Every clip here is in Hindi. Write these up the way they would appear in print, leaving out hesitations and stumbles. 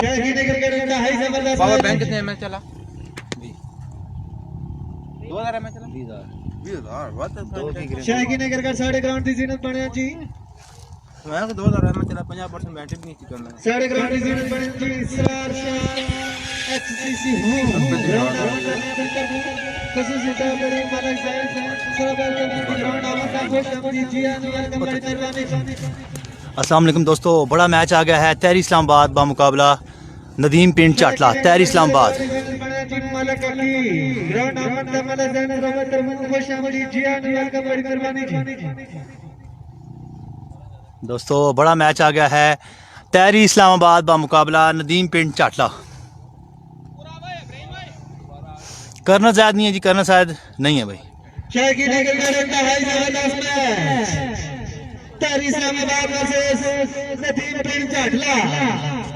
पावर बैंक कितने एमएच चला? 2000 एमएच चला। 20,000 शायकी नगर का साढ़े ग्राउंड की जीनत बने जी। मैं तो 2000 एमएच चला 50% बैटरी भी नहीं करना। साढ़े ग्राउंड की जीनत बने जी। इसरार एचसीसी खसूसी टावरी मलक साइड सरबल के ग्राउंड आवाज खुश अपनी जियान वेलकम बड़ी मेहरबानी। अस्सलाम वालेकुम दोस्तों, बड़ा मैच आ गया है। तहरी इस्लामाबाद बामुकाबला नदीम पिंड चाटला। तहरी इस्लामाबाद दोस्तों, बड़ा मैच आ गया है। तहरी इस्लामाबाद बामुकाबला नदीम पिंड चाटला। करना शायद नहीं है जी, करना शायद नहीं है भाई।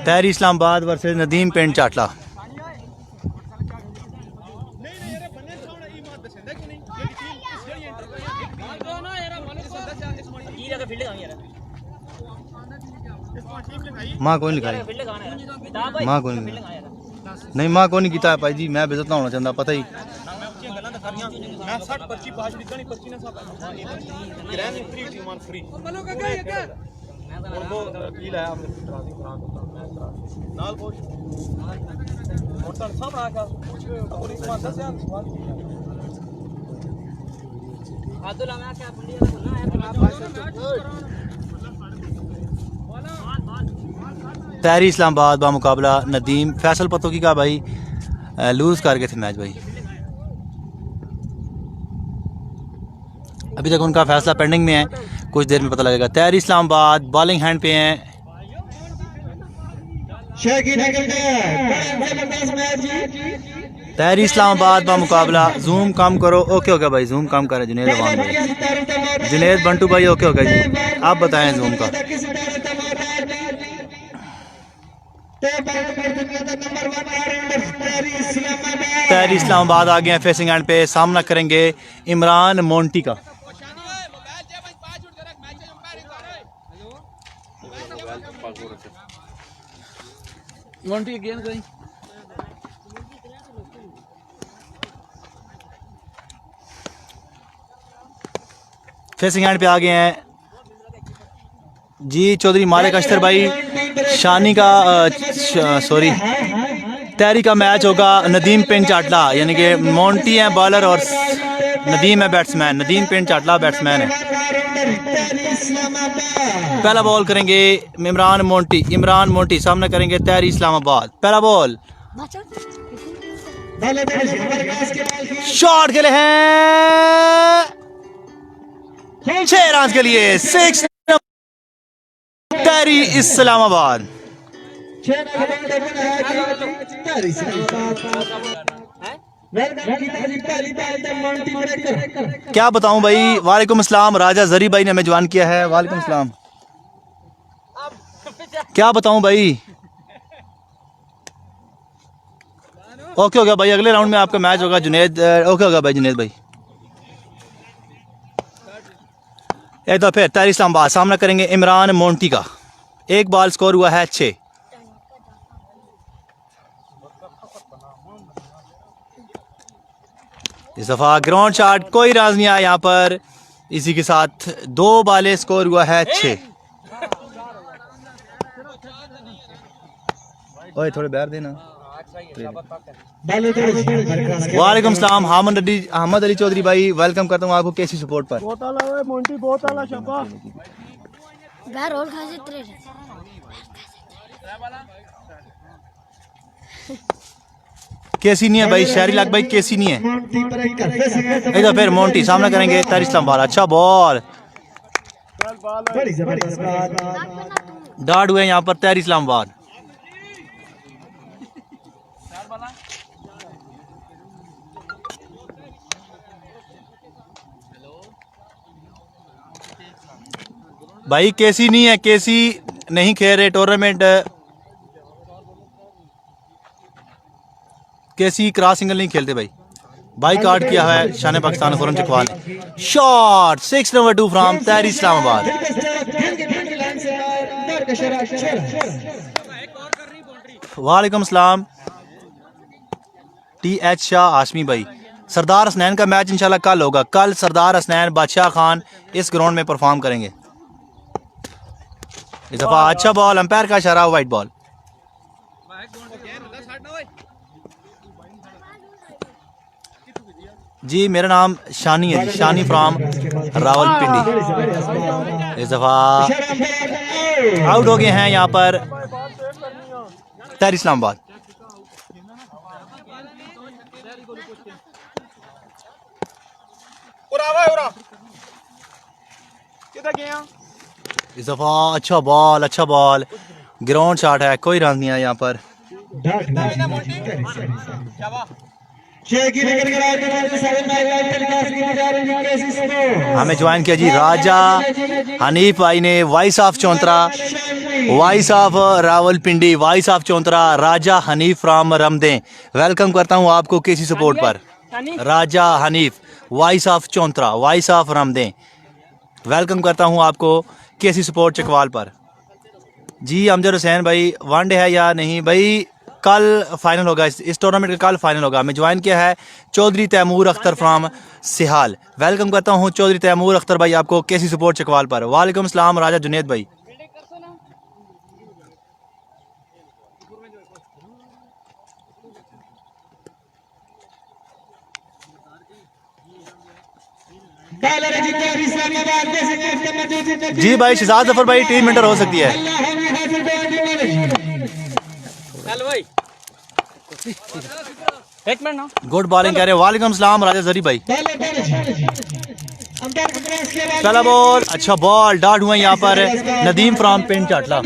तहरी इस्लामाबाद वर्सेस नदीम पिंड चाटला। माँ कौन लिखा है? माँ कौन नहीं, माँ कौन कीता है भाई जी। मैं बेइज्जत ना होना चाहता, पता ही। तहरी इस्लामाबाद बामुकाबला नदीम। फैसल पतोकी का भाई लूज कर गए थे मैच भाई। अभी तक उनका फैसला पेंडिंग में है, कुछ देर में पता लगेगा। तहरी इस्लामाबाद बॉलिंग हैंड पे हैं। तहरी इस्लामाबाद बामुकाबला। जूम कम करो। ओके हो गया भाई, जूम कम करे जुनेद अवान भाई। जुनेद बंटू भाई ओके हो गया जी। आप बताएं जूम का। तहरी इस्लामाबाद आ गए हैं फेसिंग एंड पे। सामना करेंगे इमरान मोंटी का। फेसिंग एंड पे आ गए हैं जी चौधरी मालिक अख्तर भाई। शानी का सॉरी तहरी का मैच होगा नदीम पिंड चाटला, यानी कि मोंटी है बॉलर और नदीम है बैट्समैन। नदीम पिंड चाटला बैट्समैन है। पहला बॉल करेंगे इमरान मोंटी। इमरान मोंटी सामना करेंगे तहरी इस्लामाबाद। पहला बॉल शॉट खेले हैं 6 रन के लिए। 6 तहरी इस्लामाबाद। क्या बताऊं भाई। वालेकुम अस्सलाम। राजा जरी भाई ने हमें ज्वाइन किया है। वालेकुम अस्सलाम। क्या बताऊं भाई। ओके हो गया भाई, अगले राउंड में आपका मैच होगा जुनेद। ओके हो गया भाई जुनेद भाई। एक तो फिर तहरी इस्लामाबाद सामना करेंगे इमरान मोंटी का। एक बॉल स्कोर हुआ है 6। इस दफा ग्राउंड शॉट कोई राज नहीं आया यहाँ पर। इसी के साथ 2 बॉलें स्कोर हुआ है 6। ओए थोड़े बैर देना। वालेकुम सलाम। अहमद अली चौधरी भाई वेलकम करता हूँ आपको कैसी सपोर्ट पर। कैसी नहीं है भाई शहरी लाख भाई, कैसी नहीं है। इधर फिर मोंटी सामना करेंगे तहरी इस्लामाबाद। अच्छा बॉल डाट हुए यहाँ पर तहरी इस्लामाबाद। भाई कैसी नहीं है, कैसी नहीं खेल रहे टूर्नामेंट। कैसी क्रॉस सिंगल नहीं खेलते भाई। बाई कार्ड किया है Shan Pakistan Khurram Chakwal. Shot 6 number 2 from तहरी इस्लामाबाद। वालेकुम सलाम। TH शाह हाशमी भाई, सरदार हसनैन का मैच इंशाल्लाह कल होगा। कल सरदार हसनैन बादशाह खान इस ग्राउंड में परफॉर्म करेंगे। इस दफ़ा अच्छा बॉल, अंपायर का इशारा, वाइट बॉल। जी मेरा नाम शानी है जी, शानी फ्रॉम रावलपिंडी। इस दफ़ा आउट हो गए हैं यहाँ पर तहरीक इस्लामाबाद। इस दफ़ा अच्छा बॉल, ग्राउंड शॉट है, कोई रन नहीं है यहाँ पर। हमें ज्वाइन किया जी राजा हनीफ भाई ने, voice of Chauntra, voice of Rawalpindi, voice of Chauntra, Raja Hanif from Ramday. Welcome करता हूँ आपको केसी सपोर्ट पर। Raja Hanif, voice of Chauntra, voice of Ramday, welcome करता हूँ आपको केसी सपोर्ट चकवाल पर। जी अमजद हुसैन भाई, वनडे है या नहीं भाई? कल फाइनल होगा, इस टूर्नामेंट का कल फाइनल होगा। हमें ज्वाइन किया है चौधरी तैमूर अख्तर फ्राम सिहाल। वेलकम करता हूँ चौधरी तैमूर अख्तर भाई आपको केसी सपोर्ट चकवाल पर। वालेकुम सलाम राजा जुनेद भाई। जी भाई शहजाद जफर भाई, टीम इंटर हो सकती है। एक मिनट ना, गुड बॉलिंग कह रहे हैं। वालेकुम सलाम राजा जरी भाई। पहला बॉल, अच्छा बॉल, डॉट हुए यहाँ पर नदीम फ्रॉम पिंड चाटला।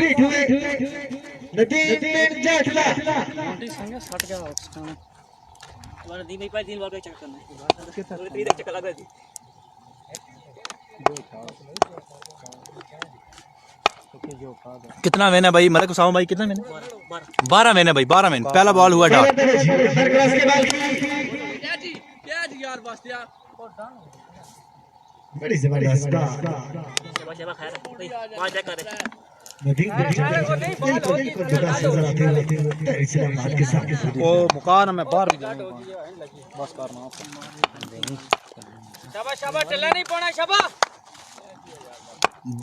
कितना वेन है भाई मलिक उसामा भाई? कितना वेन है? 12 वेन है भाई, 12 वेन। पहला बॉल हुआ डॉट। वो मुकान में बाहर भी जाऊंगा बस करना। शाबाश शाबाश, चलना नहीं पड़ा, शाबाश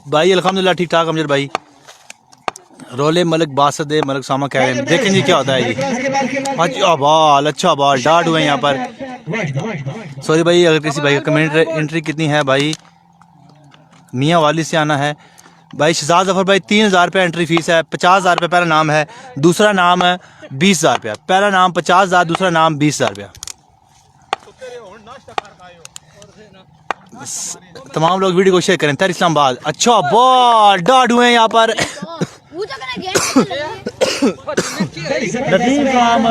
भाई अल्हम्दुलिल्लाह ठीक ठाक। अमजद भाई रोले मलिक बासद मलिक सामा कह रहे हैं, देखें जी क्या होता है जी। अच्छा बॉल, डॉट हुए यहाँ पर। सॉरी भाई अगर किसी भाई का कमेंट एंट्री कितनी है भाई? मियाँ वाली से आना है भाई। शहजाद जफर भाई 3000 रुपये एंट्री फीस है। 50,000 रुपये पहला नाम है, दूसरा नाम है 20,000 रुपया। पहला नाम 50,000, दूसरा नाम 20,000 रुपया। तमाम लोग वीडियो को शेयर करें। तहरीक इस्लामाबाद, अच्छा बॉल, डॉट हुए यहाँ पर। नदीम फ्रॉम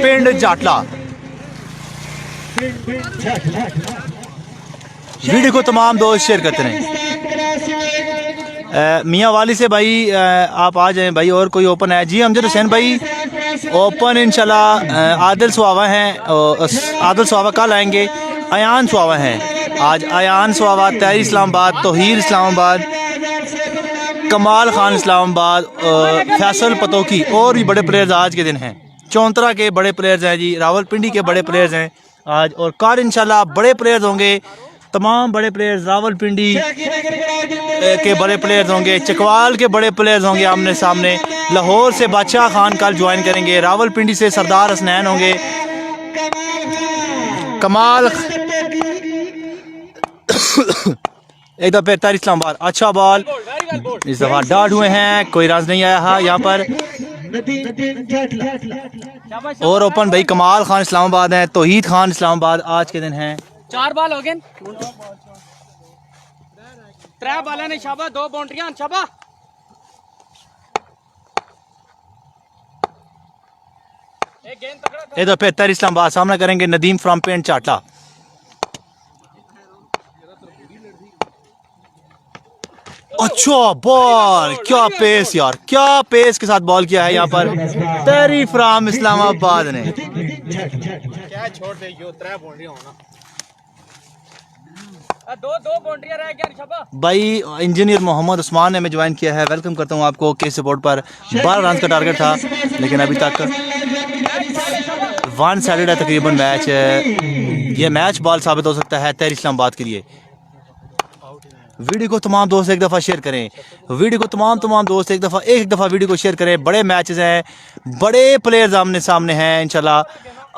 पिंड जाटला। वीडियो को तमाम दोस्त शेयर करते रहें। मियाँ वाली से भाई आप आ जाएं भाई। और कोई ओपन है जी? अमजद हुसैन भाई ओपन इंशाल्लाह आदिल सुहावा हैं। आदिल सुहावा कल आएंगे। अयान सुहावा हैं आज। अयान सुहावा तहरीक इस्लामाबाद, तोहीर इस्लामाबाद, कमाल खान इस्लामाबाद, फैसल पतोकी और भी बड़े प्लेयर्स आज के दिन हैं। चौंतरा के बड़े प्लेयर्स हैं जी, रावलपिंडी के बड़े प्लेयर्स हैं आज। और कल इंशाल्लाह बड़े प्लेयर्स होंगे, तमाम बड़े प्लेयर्स रावलपिंडी के बड़े प्लेयर्स होंगे, चकवाल के बड़े प्लेयर्स होंगे आमने सामने। लाहौर से बादशाह खान कल ज्वाइन करेंगे, रावलपिंडी से सरदार हसनैन होंगे, कमाल एक दफा तहरीक इस्लामाबाद। अच्छा बॉल, इस दफा डॉट हुए हैं, कोई रन नहीं आया यहाँ पर। और ओपन भाई कमाल खान इस्लामाबाद हैं, तौहीद खान इस्लामाबाद आज के दिन हैं। 4 बॉल हो गए, 3 बॉल ने, शाबाश 2 बाउंड्रियां, शाबाश। ये तो फिर तहरीक इस्लामाबाद सामना करेंगे नदीम फ्रॉम पिंड चाटला। अच्छा बॉल, क्या पेस यार, क्या पेस के साथ बॉल किया है यहाँ पर तहरीक फ्रॉम इस्लामाबाद ने। क्या छोड़ दे यो 3 बाउंड्री होना। दो बाउंड्रियां रह गया शाबा। भाई इंजीनियर मोहम्मद उस्मान ने हमें ज्वाइन किया है। वेलकम करता हूँ आपको। के सपोर्ट पर 12 रन का टारगेट था, लेकिन अभी तक वन साइडेड है तकरीबन मैच। ये मैच बॉल साबित हो सकता है तहरीक इस्लामाबाद के लिए। वीडियो को तमाम दोस्त एक दफ़ा शेयर करें। वीडियो को तमाम दोस्त एक दफ़ा वीडियो को शेयर करें। बड़े मैचेस हैं, बड़े प्लेयर्स आमने सामने हैं इंशाल्लाह।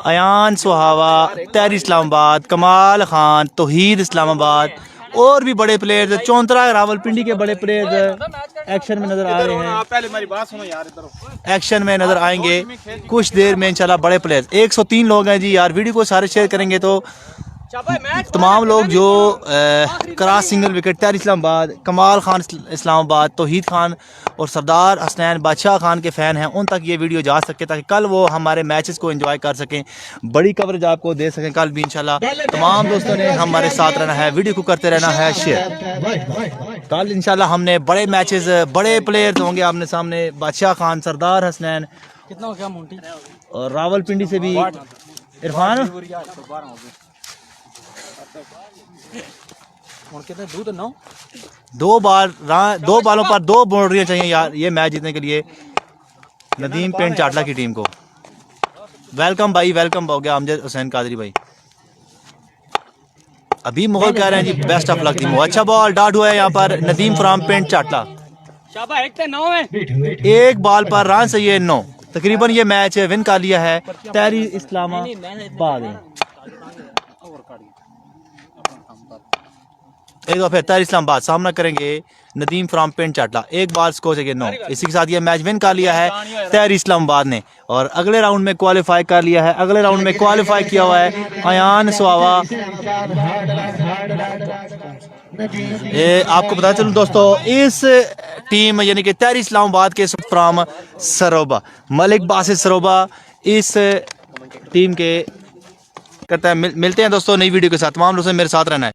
अयान सुहावा, तहरीक इस्लामाबाद, कमाल खान, तौहीद इस्लामाबाद और भी बड़े प्लेयर्स। चौंतरा रावलपिंडी के बड़े प्लेयर्स एक्शन में नजर आ रहे हैं। पहले मेरी बात सुनो यार, इधर एक्शन में नजर आएंगे कुछ देर में इंशाल्लाह बड़े प्लेयर्स। 103 लोग हैं जी यार। वीडियो को सारे शेयर करेंगे तो शाबा मैच तमाम लोग जो क्रॉस सिंगल विकेट तहरीक इस्लामाबाद, कमाल खान इस्लामाबाद, तौहीद खान और सरदार हसनैन बादशाह खान के फ़ैन हैं, उन तक ये वीडियो जा सके ताकि कल वो हमारे मैचेस को एंजॉय कर सकें, बड़ी कवरेज आपको दे सकें कल भी इंशाल्लाह। तमाम दोस्तों ने हमारे साथ रहना है, वीडियो को करते रहना है शेयर। कल इंशाल्लाह हमने बड़े मैचेस, बड़े प्लेयर्स होंगे आमने सामने। बादशाह खान, सरदार हसनैन कितना हो गया मोंटी? और रावलपिंडी से भी इरफान। कितने दूध 9 दो बालों पर 2 बाउंड्रियां चाहिए यार ये मैच जीतने के लिए नदीम पेंट चाटला की टीम को। वेलकम भाई, वेलकम हो गया अमजद हुसैन कादरी भाई। अभी मुगल कह रहे हैं जी बेस्ट ऑफ लक टीम। अच्छा बॉल डॉट हुआ है यहाँ पर नदीम फ्रॉम पेंट चाटला। शाबा 1-9 है। एक बॉल पर रन सही है 9। तकरीबन ये मैच विन कर लिया है तहरीक इस्लामाबाद ने। एक बार फिर तहरीक इस्लामाबाद सामना करेंगे नदीम फ्रॉम पेंट चाटला। एक बॉल स्कोर से 9। इसी के साथ ये मैच विन कर लिया है तहरीक इस्लामाबाद ने और अगले राउंड में क्वालिफाई कर लिया है। अगले राउंड में क्वालिफाई किया हुआ है अयान सुहावा। आपको बता चलूं दोस्तों, इस टीम यानी कि तहरीक इस्लामाबाद के फ्रॉम सरोबा, मलिक बासित सरोबा इस टीम के करता है। मिलते हैं दोस्तों नई वीडियो के साथ। तमाम लोगों से मेरे साथ रहना है।